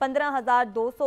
15,200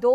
2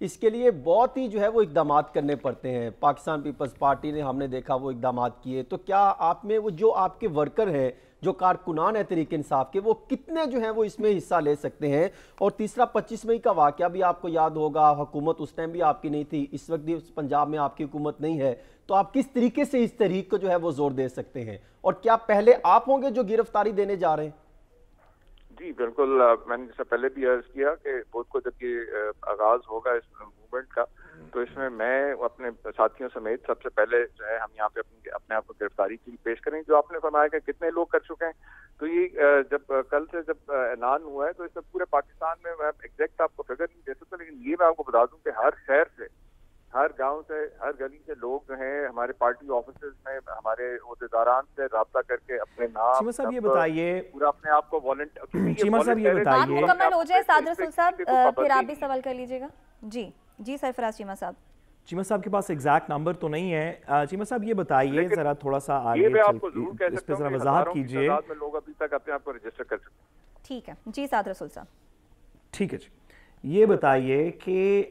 اس کے لیے بہت ہی جو ہے وہ اقدامات کرنے پڑتے ہیں. پاکستان پیپلز پارٹی نے ہم نے دیکھا وہ اقدامات کیے, تو کیا آپ میں وہ جو آپ کے ورکر ہیں, جو کارکنان ہیں تحریک انصاف کے, وہ کتنے جو ہیں وہ اس میں حصہ لے سکتے ہیں؟ اور تیسرا 25 مئی کا واقعہ بھی آپ کو یاد ہوگا, حکومت اس ٹائم بھی آپ کی نہیں تھی, اس وقت بھی پنجاب میں آپ کی حکومت نہیں ہے, تو آپ کس طریقے سے اس تحریک کو جو ہے وہ زور دے سکتے ہیں؟ اور کیا پہلے آپ ہوں گے جو گرفتاری دینے جا رہے ہیں؟ جی بالکل, میں نے جیسے پہلے بھی عرض کیا کہ بدھ کو جب یہ آغاز ہوگا اس موومنٹ کا, تو اس میں اپنے ساتھیوں سمیت سب سے پہلے جو ہے ہم یہاں پہ اپنے آپ کو گرفتاری کی پیش کریں. جو آپ نے فرمایا کہ کتنے لوگ کر چکے ہیں, تو یہ جب کل سے جب اعلان ہوا ہے تو اس میں پورے پاکستان میں میں ایگزیکٹ آپ کو فگر نہیں دے سکتا, لیکن یہ میں آپ کو بتا دوں کہ ہر شہر سے, ہر گاؤں سے, ہر گلی سے لوگ جو ہیں ہمارے پارٹی آفیسز میں ہمارے عہدیداران سے رابطہ کر کے اپنے نام چیمہ صاحب یہ بتائیے, پورا اپنے آپ کو چیمہ صاحب یہ بات بتائیے, مکمل ہو جائے سعد رسول صاحب, پھر آپ بھی سوال کر لیجئے گا. جی سرفراز چیمہ صاحب. چیمہ صاحب کے پاس ایگزیکٹ نمبر تو نہیں ہے. چیمہ صاحب یہ بتائیے ذرا تھوڑا سا آگے اس پہ ذرا وضاحت کیجئے. لوگ ابھی تک اپنے آپ کو رجسٹر کر چکے ہیں. ٹھیک ہے جی سعد رسول صاحب. ٹھیک ہے جی, یہ بتائیے کہ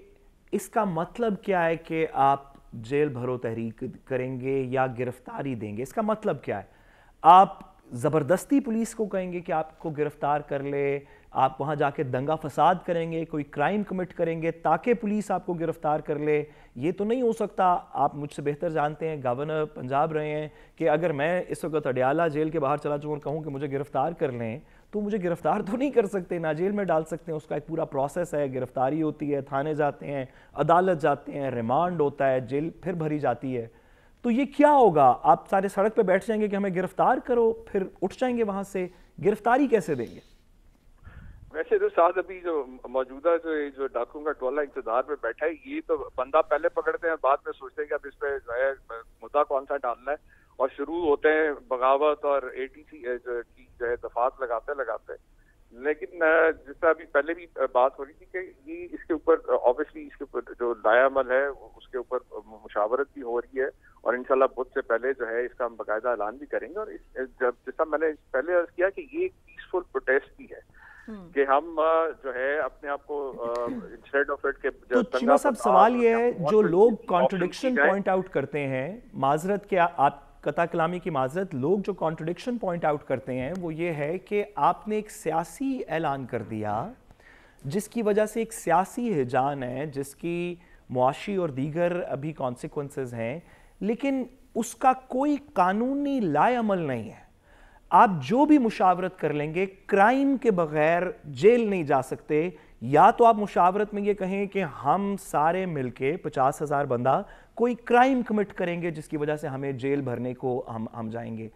اس کا مطلب کیا ہے کہ آپ جیل بھرو تحریک کریں گے یا گرفتاری دیں گے؟ اس کا مطلب کیا ہے؟ آپ زبردستی پولیس کو کہیں گے کہ آپ کو گرفتار کر لے, آپ وہاں جا کے دنگا فساد کریں گے, کوئی کرائم کمٹ کریں گے تاکہ پولیس آپ کو گرفتار کر لے؟ یہ تو نہیں ہو سکتا. آپ مجھ سے بہتر جانتے ہیں, گورنر پنجاب رہے ہیں, کہ اگر میں اس وقت اڈیالہ جیل کے باہر چلا جاؤں اور کہوں کہ مجھے گرفتار کر لیں, تو مجھے گرفتار تو نہیں کر سکتے, نہ جیل میں ڈال سکتے ہیں. اس کا ایک پورا پروسیس ہے, گرفتاری ہوتی ہے, تھانے جاتے ہیں, عدالت جاتے ہیں, ریمانڈ ہوتا ہے, جیل پھر بھری جاتی ہے. تو یہ کیا ہوگا؟ آپ سارے سڑک پہ بیٹھ جائیں گے کہ ہمیں گرفتار کرو, پھر اٹھ جائیں گے وہاں سے, گرفتاری کیسے دیں گے؟ ویسے تو ساتھ ابھی جو موجودہ جو ڈاکوؤں کا ٹولہ انتظار میں بیٹھا ہے, یہ تو بندہ پہلے پکڑتے ہیں, بعد میں سوچتے ہیں کہ اب اس پہ جو ہے مدعا کون سا ڈالنا ہے, اور شروع ہوتے ہیں بغاوت اور ATC کی جو ہے دفعات لگاتے. لیکن جس طرح ابھی پہلے بھی بات ہو رہی تھی کہ یہ اس کے اوپر آبویسلی اس کے اوپر جو لائحہ عمل ہے اس کے اوپر مشاورت بھی ہو رہی ہے, اور انشاءاللہ بدھ سے پہلے جو ہے اس کا ہم باقاعدہ اعلان بھی کریں گے. اور جیسا میں نے پہلے عرض کیا کہ یہ ایک پیسفل پروٹیسٹ بھی ہے کہ ہم جو ہے اپنے آپ کو انسٹیڈ آف اٹ کے. تو چیمہ صاحب سوال یہ ہے, جو لوگ کانٹرڈکشن پوائنٹ آؤٹ کرتے ہیں, معذرت کیا آپ قطع کلامی کی معذرت, لوگ جو کانٹرڈکشن پوائنٹ آؤٹ کرتے ہیں وہ یہ ہے کہ آپ نے ایک سیاسی اعلان کر دیا جس کی وجہ سے ایک سیاسی ہجان ہے, جس کی معاشی اور دیگر ابھی کانسیکوینسز ہیں, لیکن اس کا کوئی قانونی لائے عمل نہیں ہے. آپ جو بھی مشاورت کر لیں گے, کرائم کے بغیر جیل نہیں جا سکتے. یا تو آپ مشاورت میں یہ کہیں کہ ہم سارے مل کے 50,000 بندہ کوئی کرائم کمٹ کریں گے جس کی وجہ سے ہمیں جیل بھرنے کو ہم جائیں گے,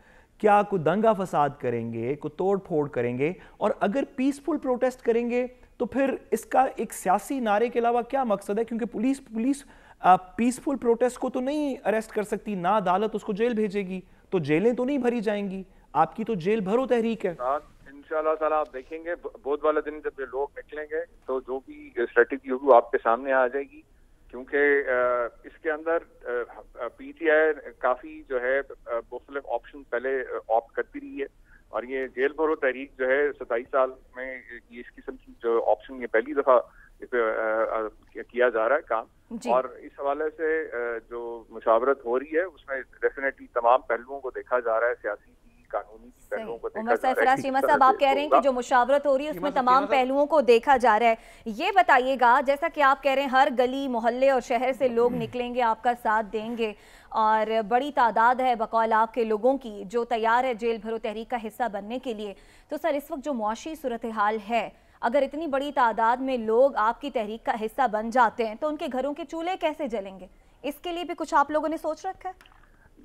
کیا کوئی دنگا فساد کریں گے, کوئی توڑ پھوڑ کریں گے, اور اگر پیسفل پروٹیسٹ کریں گے تو پھر اس کا ایک سیاسی نعرے کے علاوہ کیا مقصد ہے؟ کیونکہ پولیس پیسفل پروٹیسٹ کو تو نہیں اریسٹ کر سکتی, نہ عدالت اس کو جیل بھیجے گی, تو جیلیں تو نہیں بھری جائیں گی. آپ کی تو جیل بھرو تحریک ہے. انشاءاللہ تعالیٰ آپ دیکھیں گے بدھ والے دن جب یہ لوگ نکلیں گے تو جو بھی اسٹریٹجی ہوگی وہ آپ کے سامنے آ جائے گی, کیونکہ اس کے اندر PTI کافی جو ہے مختلف آپشن پہلے آپٹ کرتی رہی ہے, اور یہ جیل بھرو تحریک جو ہے 27 سال میں یہ اس قسم کی جو آپشن یہ پہلی دفعہ کیا جا رہا ہے کام. اور اس حوالے سے جو مشاورت ہو رہی ہے اس میں ڈیفینیٹلی تمام پہلوؤں کو دیکھا جا رہا ہے, سیاسی قانونی پہلوؤں کو دیکھا جا رہا ہے. چیمہ صاحب آپ کہہ رہے ہیں کہ جو مشاورت ہو رہی ہے اس میں تمام پہلوؤں کو دیکھا جا رہا ہے. یہ بتائیے گا, جیسا کہ آپ کہہ رہے ہیں ہر گلی محلے اور شہر سے لوگ نکلیں گے, آپ کا ساتھ دیں گے, اور بڑی تعداد ہے بقول آپ کے لوگوں کی جو تیار ہے جیل بھرو تحریک کا حصہ بننے کے لیے, تو سر اس وقت جو معاشی صورتحال ہے, اگر اتنی بڑی تعداد میں لوگ آپ کی تحریک کا حصہ بن جاتے ہیں تو ان کے گھروں کے چولہے کیسے جلیں گے؟ اس کے لیے بھی کچھ آپ لوگوں نے سوچ رکھا ہے؟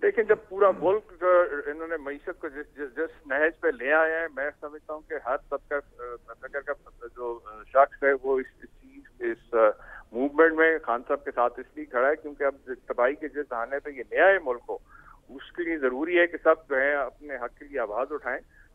دیکھیں, جب پورا ملک انہوں نے معیشت کو جس نہج پہ لے آئے ہیں, میں سمجھتا ہوں کہ ہر طبقہ کا جو شخص ہے وہ اس موومنٹ میں خان صاحب کے ساتھ اس لیے کھڑا ہے کیونکہ اب تباہی کے جس دہانے پہ یہ لے آئے ملک کو, اس کے لیے ضروری ہے کہ سب جو ہے اپنے حق کے لیے آواز اٹھائیں.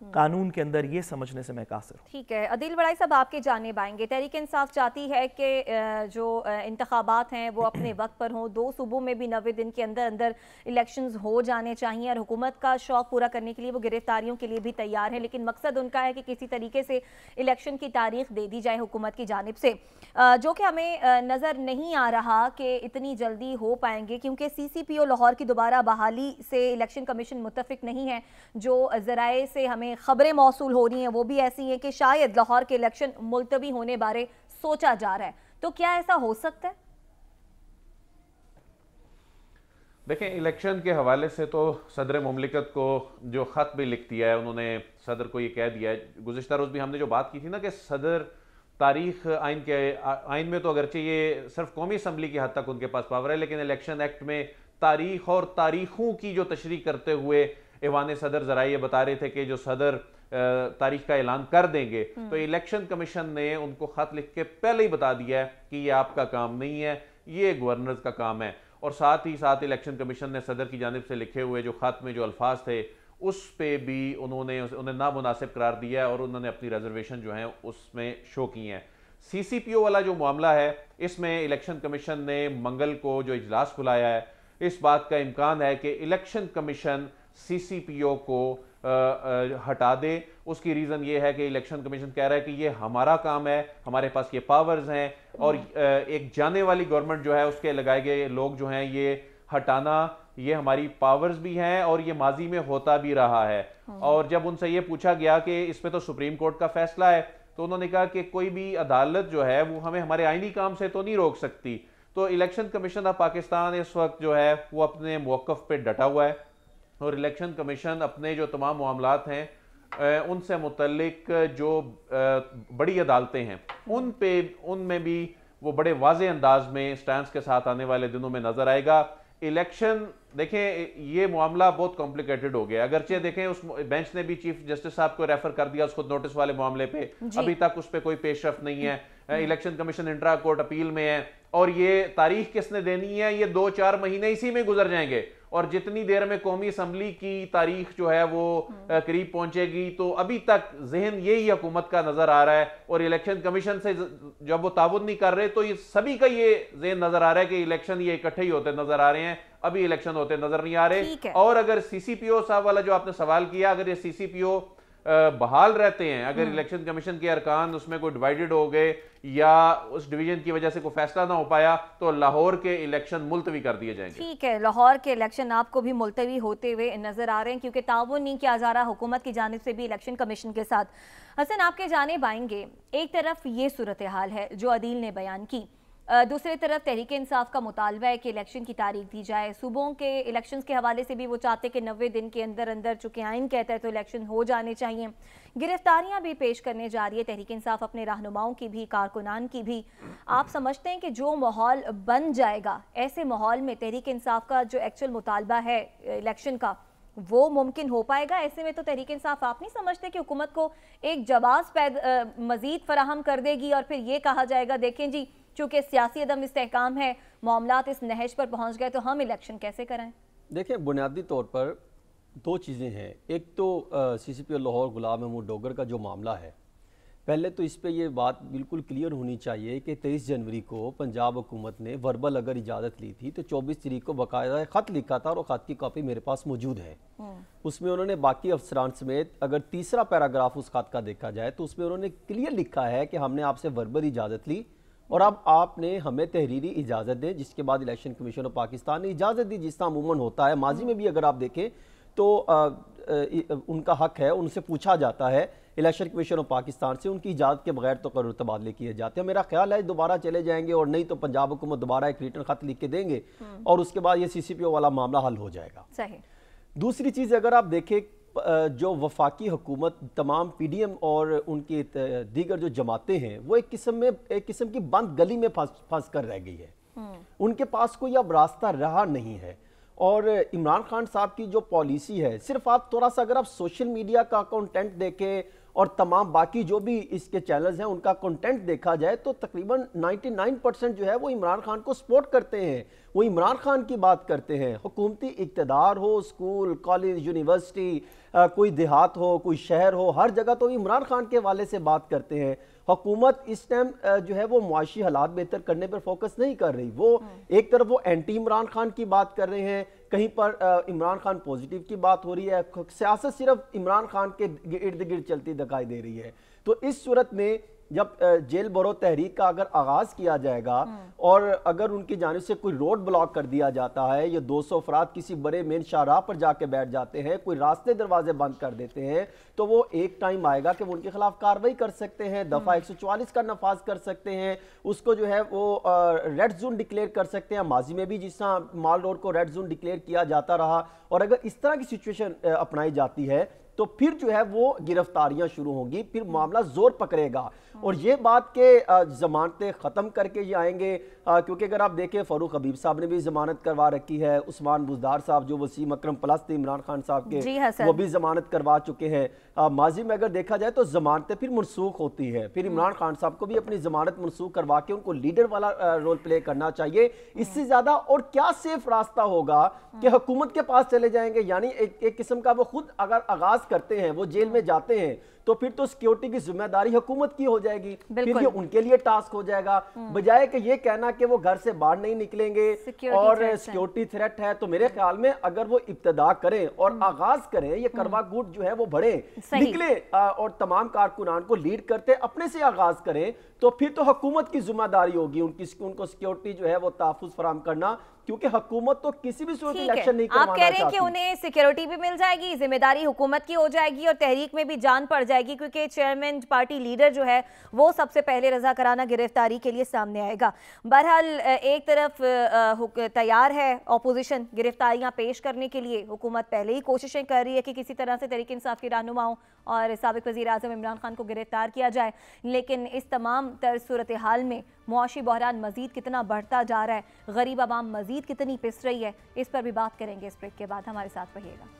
قانون کے اندر، یہ سمجھنے سے میں قاصر ہوں۔ ٹھیک ہے، عدیل بڑائی صاحب آپ کے جانب آئیں گے۔ تحریک انصاف چاہتی ہے کہ جو انتخابات ہیں وہ اپنے وقت پر ہوں، 2 صوبوں میں بھی 90 دن کے اندر اندر الیکشنز ہو جانے چاہیے، اور حکومت کا شوق پورا کرنے کے لیے وہ گرفتاریوں کے لیے بھی تیار ہے، لیکن مقصد ان کا ہے کہ کسی طریقے سے الیکشن کی تاریخ دے دی جائے حکومت کی جانب سے، جو کہ ہمیں نظر نہیں آ رہا کہ اتنی جلدی ہو پائیں گے، کیونکہ سی سی پی او لاہور کی دوبارہ بحالی سے الیکشن کمیشن متفق نہیں ہے۔ جو ذرائع سے ہمیں خبریں موصول ہو رہی ہیں وہ بھی ایسی ہیں کہ شاید لاہور کے الیکشن ملتوی ہونے بارے سوچا جا رہا ہے، تو کیا ایسا ہو سکتا ہے؟ دیکھیں، الیکشن کے حوالے سے تو صدر مملکت کو جو خط بھی لکھ دیا ہے، انہوں نے صدر کو یہ کہہ دیا ہے، گزشتہ روز بھی ہم نے جو بات کی تھی نا کہ صدر تاریخ آئین میں تو اگرچہ یہ صرف قومی اسمبلی کی حد تک ان کے پاس پاور ہے، لیکن الیکشن ایکٹ میں تاریخ اور تاریخوں کی جو تشریح کرتے ہوئے ایوان صدر ذرائع یہ بتا رہے تھے کہ جو صدر تاریخ کا اعلان کر دیں گے، تو الیکشن کمیشن نے ان کو خط لکھ کے پہلے ہی بتا دیا ہے کہ یہ آپ کا کام نہیں ہے، یہ گورنرز کا کام ہے، اور ساتھ ہی ساتھ الیکشن کمیشن نے صدر کی جانب سے لکھے ہوئے جو خط میں جو الفاظ تھے اس پہ بھی انہیں نامناسب قرار دیا ہے، اور انہوں نے اپنی ریزرویشن جو ہیں اس میں شو کی ہیں۔ سی سی پی او والا جو معاملہ ہے، اس میں الیکشن کمیشن نے منگل کو جو اجلاس بلایا ہے، اس بات کا امکان ہے کہ الیکشن کمیشن سی سی پی او کو ہٹا دے۔ اس کی ریزن یہ ہے کہ الیکشن کمیشن کہہ رہا ہے کہ یہ ہمارا کام ہے، ہمارے پاس یہ پاورز ہیں، اور ایک جانے والی گورنمنٹ جو ہے اس کے لگائے گئے لوگ جو ہیں یہ ہٹانا، یہ ہماری پاورز بھی ہیں اور یہ ماضی میں ہوتا بھی رہا ہے۔ اور جب ان سے یہ پوچھا گیا کہ اس پہ تو سپریم کورٹ کا فیصلہ ہے، تو انہوں نے کہا کہ کوئی بھی عدالت جو ہے وہ ہمیں ہمارے آئینی کام سے تو نہیں روک سکتی۔ تو الیکشن کمیشن آف پاکستان اس وقت جو ہے وہ اپنے موقف پہ ڈٹا ہوا ہے، اور الیکشن کمیشن اپنے جو تمام معاملات ہیں ان سے متعلق جو بڑی عدالتیں ہیں ان میں بھی وہ بڑے واضح انداز میں سٹینس کے ساتھ آنے والے دنوں میں نظر آئے گا۔ الیکشن دیکھیں، یہ معاملہ بہت کمپلیکیٹڈ ہو گیا، اگرچہ دیکھیں اس بینچ نے بھی چیف جسٹس صاحب کو ریفر کر دیا اس خود نوٹس والے معاملے پہ، ابھی تک اس پہ کوئی پیش رفت نہیں ہے، election commission intra court appeal میں ہے، اور یہ تاریخ کس نے دینی ہے؟ یہ 2-4 مہینے اسی میں گزر جائیں گے، اور جتنی دیر میں قومی اسمبلی کی تاریخ جو ہے وہ قریب پہنچے گی، تو ابھی تک ذہن یہی حکومت کا نظر آ رہا ہے، اور الیکشن کمیشن سے جب وہ تعاون نہیں کر رہے تو یہ سبھی کا یہ ذہن نظر آ رہا ہے کہ الیکشن یہ اکٹھے ہی ہوتے نظر آ رہے ہیں، ابھی الیکشن ہوتے نظر نہیں آ رہے۔ اور اگر سی سی پی او صاحب والا جو آپ نے سوال کیا، اگر یہ سی سی پی او بحال رہتے ہیں، اگر الیکشن کمیشن کے ارکان اس میں کوئی ڈیوائیڈڈ ہو گئے یا اس ڈویژن کی وجہ سے کوئی فیصلہ نہ ہو پایا، تو لاہور کے الیکشن ملتوی کر دیے جائیں گے۔ ٹھیک ہے، لاہور کے الیکشن آپ کو بھی ملتوی ہوتے ہوئے نظر آ رہے ہیں کیونکہ تعاون نہیں کیا جا رہا حکومت کی جانب سے بھی الیکشن کمیشن کے ساتھ۔ حسن، آپ کے جانب آئیں گے، ایک طرف یہ صورتحال ہے جو عدیل نے بیان کی، دوسری طرف تحریک انصاف کا مطالبہ ہے کہ الیکشن کی تاریخ دی جائے، صوبوں کے الیکشنز کے حوالے سے بھی وہ چاہتے کہ 90 دن کے اندر اندر، چونکہ آئین کہتا ہے تو الیکشن ہو جانے چاہیے، گرفتاریاں بھی پیش کرنے جا رہی ہے تحریک انصاف اپنے رہنماؤں کی بھی، کارکنان کی بھی۔ آپ سمجھتے ہیں کہ جو ماحول بن جائے گا، ایسے ماحول میں تحریک انصاف کا جو ایکچوئل مطالبہ ہے الیکشن کا وہ ممکن ہو پائے گا؟ ایسے میں تو تحریک انصاف آپ نہیں سمجھتے کہ حکومت کو ایک جواز مزید فراہم کر دے گی اور پھر یہ کہا جائے گا دیکھیں جی چونکہ سیاسی عدم استحکام ہے، معاملات اس نہج پر پہنچ گئے تو ہم الیکشن کیسے کریں؟ دیکھیں، بنیادی طور پر 2 چیزیں ہیں۔ ایک تو سی سی پی او لاہور غلام محمود ڈوگر کا جو معاملہ ہے، پہلے تو اس پہ یہ بات بالکل کلیئر ہونی چاہیے کہ 23 جنوری کو پنجاب حکومت نے وربل اگر اجازت لی تھی تو 24 تاریخ کو باقاعدہ خط لکھا تھا، اور خط کی کاپی میرے پاس موجود ہے۔ اس میں انہوں نے باقی افسران سمیت اگر تیسرا پیراگراف اس خط کا دیکھا جائے تو اس میں انہوں نے کلیئر لکھا ہے کہ ہم نے آپ سے وربل اجازت لی اور اب آپ نے ہمیں تحریری اجازت دیں، جس کے بعد الیکشن کمیشن آف پاکستان نے اجازت دی، جس طرح عموماً ہوتا ہے ماضی میں بھی۔ اگر آپ دیکھیں تو ان کا حق ہے، ان سے پوچھا جاتا ہے الیکشن کمیشن آف پاکستان سے، ان کی اجازت کے بغیر تقرر تبادلے کیے جاتے ہیں۔ میرا خیال ہے دوبارہ چلے جائیں گے، اور نہیں تو پنجاب حکومت دوبارہ ایک ریٹن خط لکھ کے دیں گے، اور اس کے بعد یہ سی سی پی او والا معاملہ حل ہو جائے گا۔ صحیح۔ دوسری چیز، اگر آپ دیکھیں جو وفاقی حکومت تمام پی ڈی ایم اور ان کی دیگر جو جماعتیں ہیں وہ ایک قسم کی بند گلی میں پھنس کر رہ گئی ہے، ان کے پاس کوئی اب راستہ رہا نہیں ہے۔ اور عمران خان صاحب کی جو پالیسی ہے، صرف آپ تھوڑا سا اگر آپ سوشل میڈیا کا کنٹینٹ دیکھیں اور تمام باقی جو بھی اس کے چینلز ہیں ان کا کنٹینٹ دیکھا جائے تو تقریباً 99% جو ہے وہ عمران خان کو سپورٹ کرتے ہیں، وہ عمران خان کی بات کرتے ہیں۔ حکومتی اقتدار ہو، اسکول، کالج، یونیورسٹی، کوئی دیہات ہو، کوئی شہر ہو، ہر جگہ تو عمران خان کے حوالے سے بات کرتے ہیں۔ حکومت اس ٹائم جو ہے وہ معاشی حالات بہتر کرنے پر فوکس نہیں کر رہی، وہ ایک طرف وہ اینٹی عمران خان کی بات کر رہے ہیں، کہیں پر عمران خان پوزیٹیو کی بات ہو رہی ہے، سیاست صرف عمران خان کے ارد گرد چلتی دکھائی دے رہی ہے۔ تو اس صورت میں جب جیل بھرو تحریک کا اگر آغاز کیا جائے گا اور اگر ان کی جانب سے کوئی روڈ بلاک کر دیا جاتا ہے، یہ 200 افراد کسی بڑے مین شاہراہ پر جا کے بیٹھ جاتے ہیں، کوئی راستے دروازے بند کر دیتے ہیں، تو وہ ایک ٹائم آئے گا کہ وہ ان کے خلاف کارروائی کر سکتے ہیں، دفعہ 144 کا نفاذ کر سکتے ہیں، اس کو جو ہے وہ ریڈ زون ڈکلیئر کر سکتے ہیں۔ ماضی میں بھی جس طرح مال روڈ کو ریڈ زون ڈکلیئر کیا جاتا رہا، اور اگر اس طرح کی سچویشن اپنائی جاتی ہے تو پھر جو ہے وہ گرفتاریاں شروع ہوں گی، پھر معاملہ زور پکڑے گا۔ اور یہ بات کہ ضمانتیں ختم کر کے یہ آئیں گے، کیونکہ اگر آپ دیکھیں فاروق حبیب صاحب نے بھی ضمانت کروا رکھی ہے، عثمان بزدار صاحب جو وسیم اکرم پلس تھے عمران خان صاحب کے، وہ بھی ضمانت کروا چکے ہیں۔ ماضی میں اگر دیکھا جائے تو ضمانتیں پھر منسوخ ہوتی ہے، پھر عمران خان صاحب کو بھی اپنی ضمانت منسوخ کروا کے ان کو لیڈر والا رول پلے کرنا چاہیے۔ اس سے زیادہ اور کیا سیف راستہ ہوگا کہ حکومت کے پاس چلے جائیں گے؟ یعنی ایک قسم کا وہ خود اگر آغاز کرتے ہیں، وہ جیل میں جاتے ہیں، تو پھر تو سیکیورٹی کی ذمہ داری حکومت کی ہو جائے گی، پھر یہ ان کے لیے ٹاسک ہو جائے گا، بجائے کہ یہ کہنا کہ وہ گھر سے باہر نہیں نکلیں گے اور سیکیورٹی تھریٹ ہے۔ تو میرے خیال میں اگر وہ ابتدا کریں اور آغاز کریں، یہ کروا گوٹ جو ہے وہ بڑھیں، نکلیں اور تمام کارکنان کو لیڈ کرتے اپنے سے آغاز کریں، تو پھر تو حکومت کی ذمہ داری ہوگی ان کو سیکیورٹی جو ہے وہ تحفظ فراہم کرنا، کیونکہ حکومت تو کسی بھی صورت الیکشن نہیں کروانا چاہتی۔ آپ کہہ رہے ہیں کہ انہیں سیکیورٹی بھی مل جائے گی، ذمہ داری حکومت کی ہو جائے گی اور تحریک میں بھی جان پڑ جائے گی، کیونکہ چیئرمین پارٹی لیڈر جو ہے وہ سب سے پہلے رضاکارانہ گرفتاری کے لیے سامنے آئے گا۔ بہرحال ایک طرف تیار ہے اپوزیشن گرفتاریاں پیش کرنے کے لیے، حکومت پہلے ہی کوششیں کر رہی ہے کہ کسی طرح سے تحریک انصاف کے رہنماؤں اور سابق وزیر اعظم عمران خان کو گرفتار کیا جائے، لیکن اس تمام تر صورتحال میں معاشی بحران مزید کتنا بڑھتا جا رہا ہے، غریب عوام مزید کتنی پس رہی ہے، اس پر بھی بات کریں گے اس بریک کے بعد۔ ہمارے ساتھ رہیے گا۔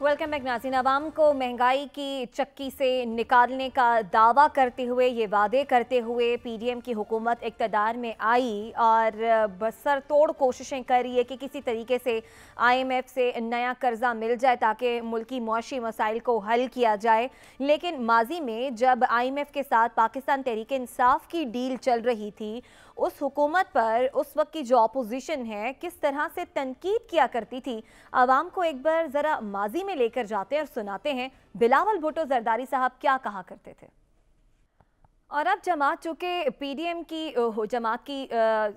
ویلکم بیک ناظرین۔ عوام کو مہنگائی کی چکی سے نکالنے کا دعویٰ کرتے ہوئے، یہ وعدے کرتے ہوئے پی ڈی ایم کی حکومت اقتدار میں آئی اور سر توڑ کوششیں کر رہی ہے کہ کسی طریقے سے آئی ایم ایف سے نیا قرضہ مل جائے تاکہ ملکی معاشی مسائل کو حل کیا جائے۔ لیکن ماضی میں جب آئی ایم ایف کے ساتھ پاکستان تحریک انصاف کی ڈیل چل رہی تھی، اس حکومت پر اس وقت کی جو اپوزیشن ہے کس طرح سے تنقید کیا کرتی تھی، عوام کو ایک بار ذرا ماضی میں لے کر جاتے ہیں اور سناتے ہیں بلاول بھٹو زرداری صاحب کیا کہا کرتے تھے۔ اور اب جماعت چونکہ پی ڈی ایم کی جماعت کی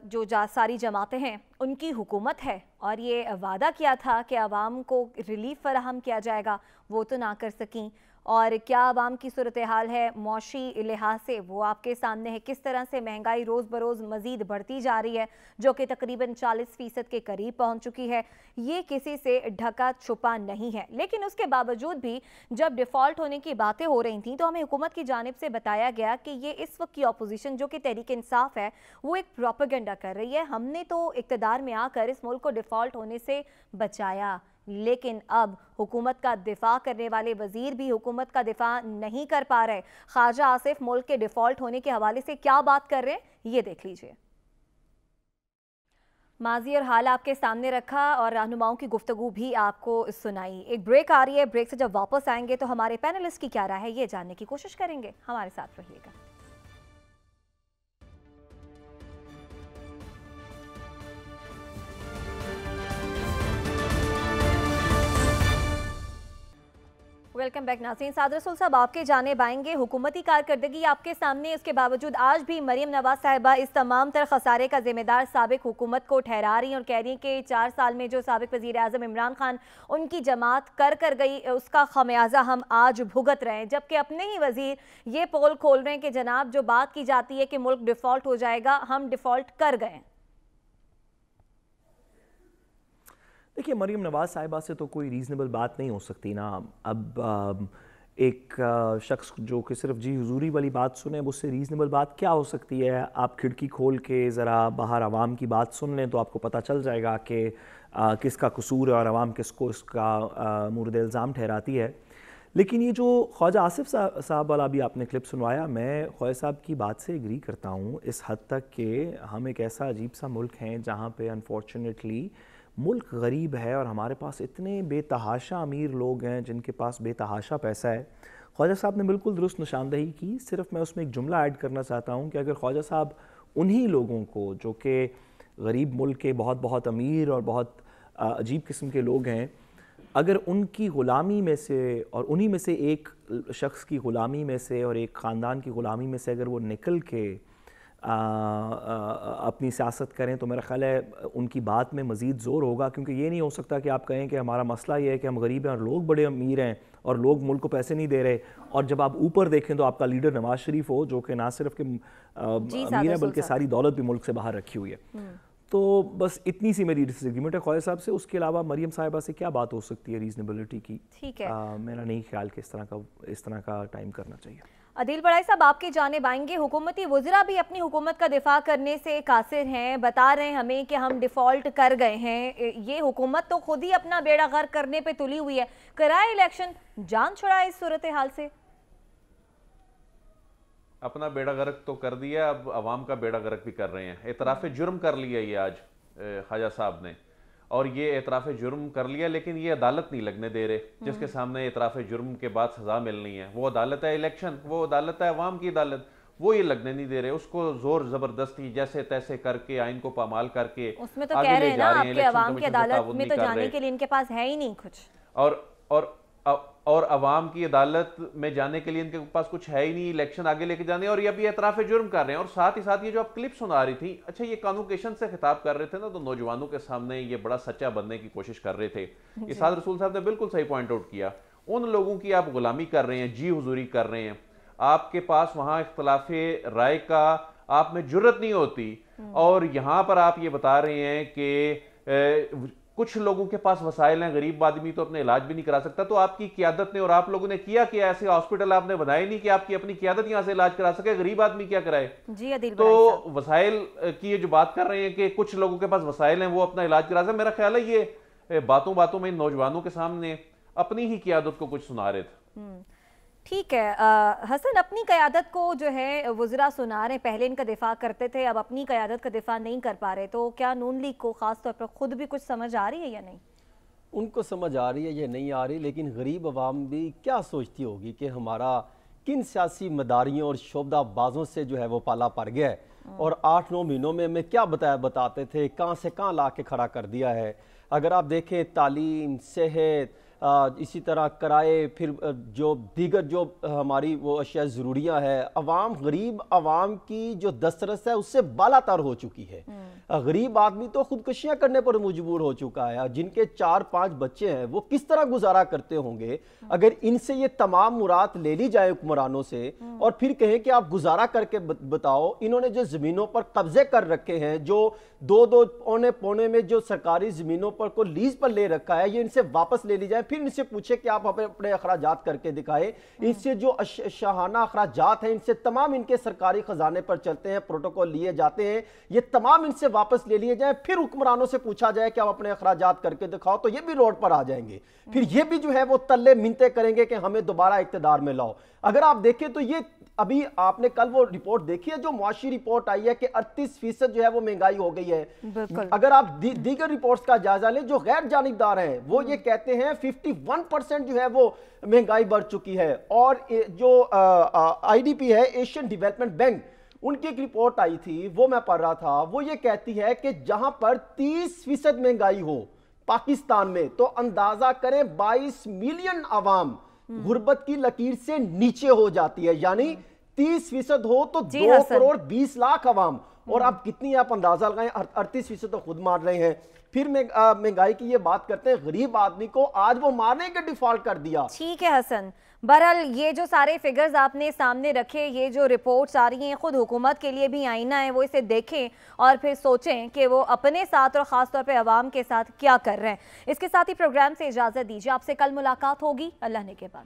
جو ساری جماعتیں ہیں ان کی حکومت ہے، اور یہ وعدہ کیا تھا کہ عوام کو ریلیف فراہم کیا جائے گا، وہ تو نہ کر سکیں، اور کیا عوام کی صورتحال ہے معاشی لحاظ سے وہ آپ کے سامنے ہے، کس طرح سے مہنگائی روز بروز مزید بڑھتی جا رہی ہے جو کہ تقریباً 40% کے قریب پہنچ چکی ہے، یہ کسی سے ڈھکا چھپا نہیں ہے۔ لیکن اس کے باوجود بھی جب ڈیفالٹ ہونے کی باتیں ہو رہی تھیں تو ہمیں حکومت کی جانب سے بتایا گیا کہ یہ اس وقت کی اپوزیشن جو کہ تحریک انصاف ہے وہ ایک پروپیگنڈا کر رہی ہے، ہم نے تو اقتدار میں آ کر اس ملک کو ڈیفالٹ ہونے سے بچایا۔ لیکن اب حکومت کا دفاع کرنے والے وزیر بھی حکومت کا دفاع نہیں کر پا رہے۔ خواجہ آصف ملک کے ڈیفالٹ ہونے کے حوالے سے کیا بات کر رہے ہیں یہ دیکھ لیجئے۔ ماضی اور حال آپ کے سامنے رکھا اور رہنماؤں کی گفتگو بھی آپ کو سنائی۔ ایک بریک آ رہی ہے، بریک سے جب واپس آئیں گے تو ہمارے پینلسٹ کی کیا رائے ہے یہ جاننے کی کوشش کریں گے، ہمارے ساتھ رہیے گا۔ ویلکم بیک ناظرین۔ سعد رسول صاحب آپ کے جانب آئیں گے، حکومتی کارکردگی آپ کے سامنے، اس کے باوجود آج بھی مریم نواز صاحبہ اس تمام تر خسارے کا ذمہ دار سابق حکومت کو ٹھہرا رہی ہیں اور کہہ رہی ہیں کہ 4 سال میں جو سابق وزیر اعظم عمران خان ان کی جماعت کر گئی اس کا خمیازہ ہم آج بھگت رہے ہیں، جبکہ اپنے ہی وزیر یہ پول کھول رہے ہیں کہ جناب جو بات کی جاتی ہے کہ ملک ڈیفالٹ ہو جائے گا، ہم ڈیفالٹ کر گئے۔ دیکھیے مریم نواز صاحبہ سے تو کوئی ریزنیبل بات نہیں ہو سکتی نا۔ اب ایک شخص جو کہ صرف جی حضوری والی بات سنے وہ اس سے ریزنیبل بات کیا ہو سکتی ہے؟ آپ کھڑکی کھول کے ذرا باہر عوام کی بات سن لیں تو آپ کو پتہ چل جائے گا کہ کس کا قصور ہے اور عوام کس کو اس کا مورد الزام ٹھہراتی ہے. لیکن یہ جو خواجہ آصف صاحب والا بھی آپ نے کلپ سنوایا، میں خواجہ صاحب کی بات سے ایگری کرتا ہوں اس حد تک کہ ہم ایک ایسا عجیب سا ملک ہیں جہاں پہ انفارچونیٹلی ملک غریب ہے اور ہمارے پاس اتنے بے تحاشا امیر لوگ ہیں جن کے پاس بے تحاشا پیسہ ہے. خواجہ صاحب نے بالکل درست نشاندہی کی. صرف میں اس میں ایک جملہ ایڈ کرنا چاہتا ہوں کہ اگر خواجہ صاحب انہی لوگوں کو جو کہ غریب ملک کے بہت بہت امیر اور بہت عجیب قسم کے لوگ ہیں، اگر ان کی غلامی میں سے اور انہی میں سے ایک شخص کی غلامی میں سے اور ایک خاندان کی غلامی میں سے اگر وہ نکل کے اپنی سیاست کریں تو میرا خیال ہے ان کی بات میں مزید زور ہوگا. کیونکہ یہ نہیں ہو سکتا کہ آپ کہیں کہ ہمارا مسئلہ یہ ہے کہ ہم غریب ہیں اور لوگ بڑے امیر ہیں اور لوگ ملک کو پیسے نہیں دے رہے، اور جب آپ اوپر دیکھیں تو آپ کا لیڈر نواز شریف ہو جو کہ نہ صرف کہ امیر ہے بلکہ ساری دولت بھی ملک سے باہر رکھی ہوئی ہے. تو بس اتنی سی میری ڈس ایگریمنٹ ہے خواجہ صاحب سے. اس کے علاوہ مریم صاحبہ سے کیا بات ہو سکتی ہے ریزنیبلٹی کی؟ ٹھیک ہے، میرا نہیں خیال کہ اس طرح کا ٹائم کرنا چاہیے. عدیل بڑائی صاحب آپ کی جانب آئیں گے. حکومتی وزراء بھی اپنی حکومت کا دفاع کرنے سے قاصر ہیں، بتا رہے ہیں ہمیں کہ ہم ڈیفالٹ کر گئے ہیں. یہ حکومت تو خود ہی اپنا بیڑا غرق کرنے پہ تلی ہوئی ہے. کرائے الیکشن، جان چھڑائے اس صورتحال سے. اپنا بیڑا غرق تو کر دیا، اب عوام کا بیڑا غرق بھی کر رہے ہیں. اعتراف جرم کر لیا یہ آج خواجہ صاحب نے، اور یہ اعتراف جرم کر لیا لیکن یہ عدالت نہیں لگنے دے رہے. جس کے سامنے اعتراف جرم کے بعد سزا ملنی ہے وہ عدالت ہے الیکشن، وہ عدالت ہے عوام کی عدالت، وہ یہ لگنے نہیں دے رہے. اس کو زور زبردستی جیسے تیسے کر کے آئین کو پامال کر کے اس میں تو کہہ رہے ہیں نا آپ کے عوام کی عدالت میں تو جانے کے لیے ان کے پاس ہے ہی نہیں کچھ، اور عوام کی عدالت میں جانے کے لیے ان کے پاس کچھ ہے ہی نہیں. الیکشن آگے لے کے جانے، اور یہ ابھی اعتراف جرم کر رہے ہیں. اور ساتھ ہی ساتھ یہ جو آپ کلپ سنا رہی تھی، اچھا یہ کانوکیشن سے خطاب کر رہے تھے نا، تو نوجوانوں کے سامنے یہ بڑا سچا بننے کی کوشش کر رہے تھے. اسحاق رسول صاحب نے بالکل صحیح پوائنٹ آؤٹ کیا. ان لوگوں کی آپ غلامی کر رہے ہیں، جی حضوری کر رہے ہیں. آپ کے پاس وہاں اختلاف رائے کا آپ میں جرت نہیں ہوتی، اور یہاں پر آپ یہ بتا رہے ہیں کہ کچھ لوگوں کے پاس وسائل ہیں، غریب آدمی تو اپنے علاج بھی نہیں کرا سکتا. تو آپ کی قیادت نے اور آپ لوگوں نے کیا ایسے ہاسپٹل آپ نے بنائے نہیں کہ آپ کی اپنی قیادت یہاں سے علاج کرا سکے، غریب آدمی کیا کرائے؟ جی عدیل تو وسائل کی جو بات کر رہے ہیں کہ کچھ لوگوں کے پاس وسائل ہیں وہ اپنا علاج کرا سکے، میرا خیال ہے یہ باتوں میں نوجوانوں کے سامنے اپنی ہی قیادت کو کچھ سنا رہے تھے. ٹھیک ہے حسن، اپنی قیادت کو جو ہے وزراء سنا رہے ہیں. پہلے ان کا دفاع کرتے تھے، اب اپنی قیادت کا دفاع نہیں کر پا رہے. تو کیا نون لیگ کو خاص طور پر خود بھی کچھ سمجھ آ رہی ہے یا نہیں؟ ان کو سمجھ آ رہی ہے یا نہیں آ رہی، لیکن غریب عوام بھی کیا سوچتی ہوگی کہ ہمارا کن سیاسی مداریوں اور شعبدہ بازوں سے جو ہے وہ پالا پڑ گیا ہے، اور 8-9 مہینوں میں ہمیں کیا بتاتے تھے، کہاں سے کہاں لا کے کھڑا کر دیا ہے. اگر آپ دیکھیں تعلیم، صحت، اسی طرح کرائے، پھر جو دیگر جو ہماری وہ اشیاء ضروریاں ہے، غریب عوام کی جو دسترس ہے اس سے بالا تر ہو چکی ہے. غریب آدمی تو خودکشیاں کرنے پر مجبور ہو چکا ہے. جن کے 4-5 بچے ہیں وہ کس طرح گزارا کرتے ہوں گے اگر ان سے یہ تمام مراد لے لی جائے حکمرانوں سے، اور پھر کہیں کہ آپ گزارا کر کے بتاؤ. انہوں نے جو زمینوں پر قبضے کر رکھے ہیں، جو 2 پونے میں جو سرکاری زمینوں پر کو لیز پر لے رکھا ہے، یہ ان سے واپس لے لی جائے. پھر ان سے پوچھے کہ آپ اپنے اخراجات کر کے دکھائے. ان سے جو شاہانہ اخراجات ہیں، ان سے تمام ان کے سرکاری خزانے پر چلتے ہیں، پروٹوکول لیے جاتے ہیں، یہ تمام ان سے واپس لے لیے جائیں. پھر حکمرانوں سے پوچھا جائے کہ آپ اپنے اخراجات کر کے دکھاؤ، تو یہ بھی روڈ پر آ جائیں گے. پھر یہ بھی جو ہے وہ تلے منتے کریں گے کہ ہمیں دوبارہ اقتدار میں لاؤ. اگر آپ دیکھیں تو یہ ابھی آپ نے کل وہ رپورٹ دیکھی ہے جو معاشی رپورٹ آئی ہے کہ 38% جو ہے وہ مہنگائی ہو گئی ہے. اگر آپ دیگر رپورٹس کا جائزہ لیں جو غیر جانبدار ہیں، وہ یہ کہتے ہیں 51% جو ہے وہ مہنگائی بڑھ چکی ہے. اور جو IDP ہے، ایشین ڈیولپمنٹ بینک، ان کی ایک رپورٹ آئی تھی وہ میں پڑھ رہا تھا، وہ یہ کہتی ہے کہ جہاں پر 30% مہنگائی ہو پاکستان میں، تو اندازہ کریں 22 ملین عوام غربت کی لکیر سے نیچے ہو جاتی ہے. یعنی 30% ہو تو 2 کروڑ 20 لاکھ عوام، اور اب کتنی آپ اندازہ لگائیں، 38% تو خود مار رہے ہیں. پھر مہنگائی کی یہ بات کرتے ہیں، غریب آدمی کو آج وہ مارنے کے ڈیفالٹ کر دیا. ٹھیک ہے حسن، بہرحال یہ جو سارے فگرز آپ نے سامنے رکھے، یہ جو رپورٹس آ رہی ہیں، خود حکومت کے لیے بھی آئینہ ہے. وہ اسے دیکھیں اور پھر سوچیں کہ وہ اپنے ساتھ اور خاص طور پہ عوام کے ساتھ کیا کر رہے ہیں. اس کے ساتھ ہی پروگرام سے اجازت دیجیے، آپ سے کل ملاقات ہوگی. اللہ نے کے بعد.